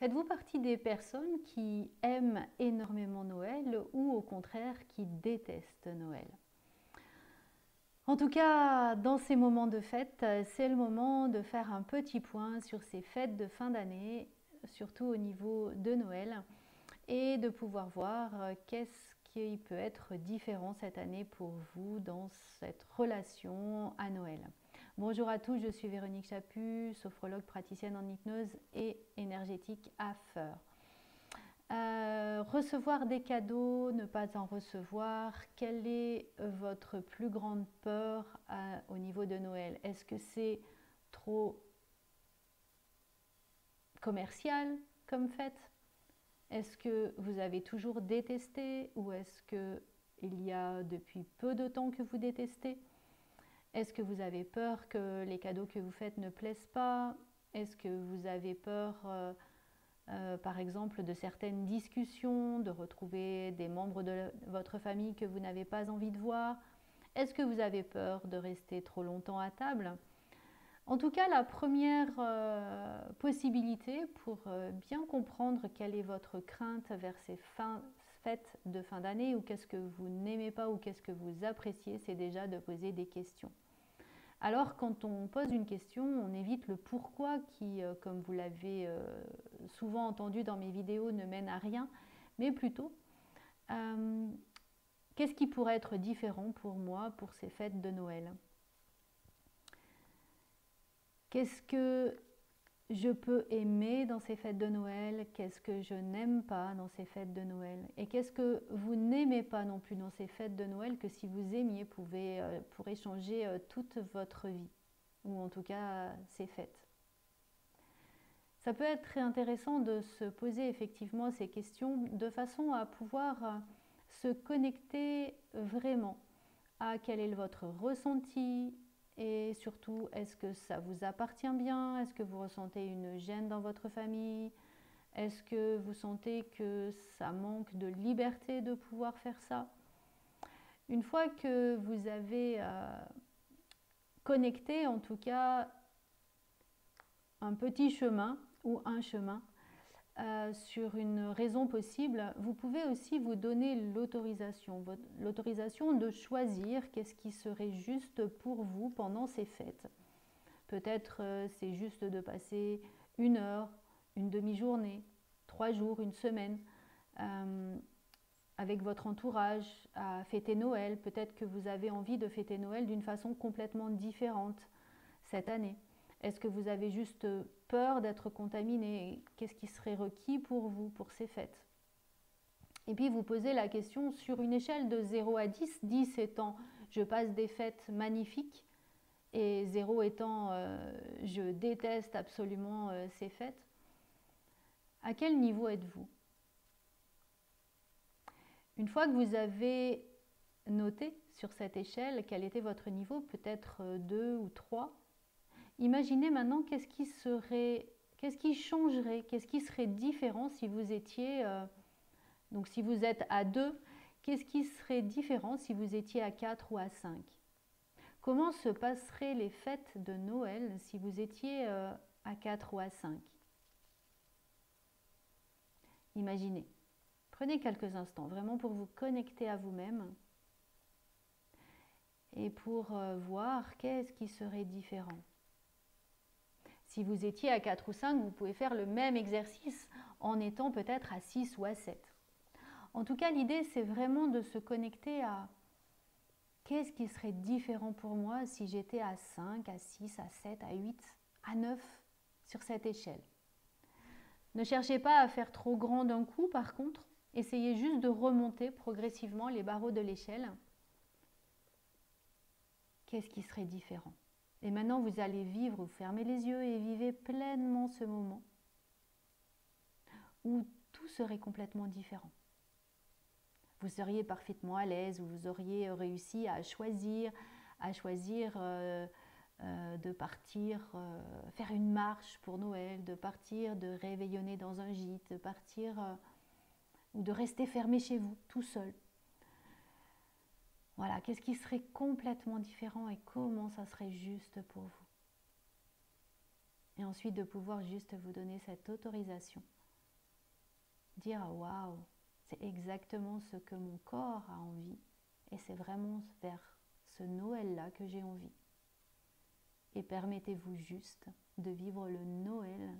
Faites-vous partie des personnes qui aiment énormément Noël ou au contraire qui détestent Noël? En tout cas, dans ces moments de fête, c'est le moment de faire un petit point sur ces fêtes de fin d'année, surtout au niveau de Noël, et de pouvoir voir qu'est-ce qui peut être différent cette année pour vous dans cette relation à Noël. Bonjour à tous, je suis Véronique Chaput, sophrologue praticienne en hypnose et énergétique à Feur. Recevoir des cadeaux, ne pas en recevoir, quelle est votre plus grande peur au niveau de Noël? Est-ce que c'est trop commercial comme fête? Est-ce que vous avez toujours détesté ou est-ce qu'il y a depuis peu de temps que vous détestez? Est-ce que vous avez peur que les cadeaux que vous faites ne plaisent pas? Est-ce que vous avez peur par exemple de certaines discussions, de retrouver des membres de votre famille que vous n'avez pas envie de voir? Est-ce que vous avez peur de rester trop longtemps à table? En tout cas, la première possibilité pour bien comprendre quelle est votre crainte vers ces fêtes de fin d'année, ou qu'est-ce que vous n'aimez pas ou qu'est-ce que vous appréciez, c'est déjà de poser des questions. Alors, quand on pose une question, on évite le pourquoi qui, comme vous l'avez souvent entendu dans mes vidéos, ne mène à rien, mais plutôt qu'est-ce qui pourrait être différent pour moi pour ces fêtes de Noël? Qu'est-ce que je peux aimer dans ces fêtes de Noël? Qu'est-ce que je n'aime pas dans ces fêtes de Noël? Et qu'est-ce que vous n'aimez pas non plus dans ces fêtes de Noël que si vous aimiez pourrait changer toute votre vie, ou en tout cas ces fêtes? Ça peut être très intéressant de se poser effectivement ces questions de façon à pouvoir se connecter vraiment à quel est votre ressenti et surtout est-ce que ça vous appartient bien? Est-ce que vous ressentez une gêne dans votre famille? Est-ce que vous sentez que ça manque de liberté de pouvoir faire ça? Une fois que vous avez connecté en tout cas un petit chemin ou un chemin sur une raison possible, vous pouvez aussi vous donner l'autorisation de choisir qu'est-ce qui serait juste pour vous pendant ces fêtes. Peut-être c'est juste de passer une heure, une demi-journée, 3 jours, une semaine avec votre entourage à fêter Noël. Peut-être que vous avez envie de fêter Noël d'une façon complètement différente cette année. Est-ce que vous avez juste peur d'être contaminé? Qu'est-ce qui serait requis pour vous pour ces fêtes? Et puis vous posez la question sur une échelle de 0 à 10, 10 étant je passe des fêtes magnifiques et 0 étant je déteste absolument ces fêtes. À quel niveau êtes-vous? Une fois que vous avez noté sur cette échelle quel était votre niveau, peut-être 2 ou 3, imaginez maintenant qu'est-ce qui changerait, qu'est-ce qui serait différent si vous étiez, donc si vous êtes à 2, qu'est-ce qui serait différent si vous étiez à 4 ou à 5? Comment se passeraient les fêtes de Noël si vous étiez à 4 ou à 5? Imaginez. Prenez quelques instants vraiment pour vous connecter à vous-même et pour voir qu'est-ce qui serait différent. Si vous étiez à 4 ou 5, vous pouvez faire le même exercice en étant peut-être à 6 ou à 7. En tout cas, l'idée, c'est vraiment de se connecter à qu'est-ce qui serait différent pour moi si j'étais à 5, à 6, à 7, à 8, à 9 sur cette échelle. Ne cherchez pas à faire trop grand d'un coup, par contre. Essayez juste de remonter progressivement les barreaux de l'échelle. Qu'est-ce qui serait différent? Et maintenant, vous allez vivre, vous fermez les yeux et vivez pleinement ce moment où tout serait complètement différent. Vous seriez parfaitement à l'aise, où vous auriez réussi à choisir de partir faire une marche pour Noël, de partir, de réveillonner dans un gîte, de partir ou de rester fermé chez vous, tout seul. Voilà, qu'est-ce qui serait complètement différent et comment ça serait juste pour vous. Et ensuite de pouvoir juste vous donner cette autorisation dire waouh, c'est exactement ce que mon corps a envie et c'est vraiment vers ce Noël-là que j'ai envie. Et permettez-vous juste de vivre le Noël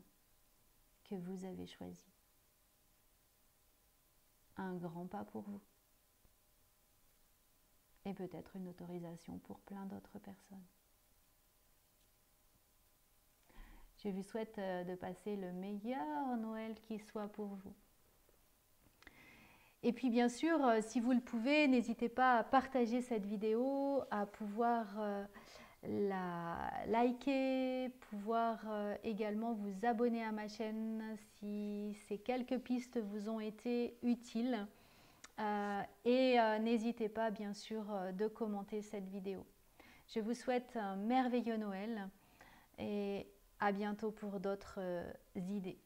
que vous avez choisi. Un grand pas pour vous. Et peut-être une autorisation pour plein d'autres personnes. Je vous souhaite de passer le meilleur Noël qui soit pour vous. Et puis bien sûr, si vous le pouvez, n'hésitez pas à partager cette vidéo, à pouvoir la liker, pouvoir également vous abonner à ma chaîne si ces quelques pistes vous ont été utiles. Et n'hésitez pas bien sûr de commenter cette vidéo. Je vous souhaite un merveilleux Noël et à bientôt pour d'autres idées.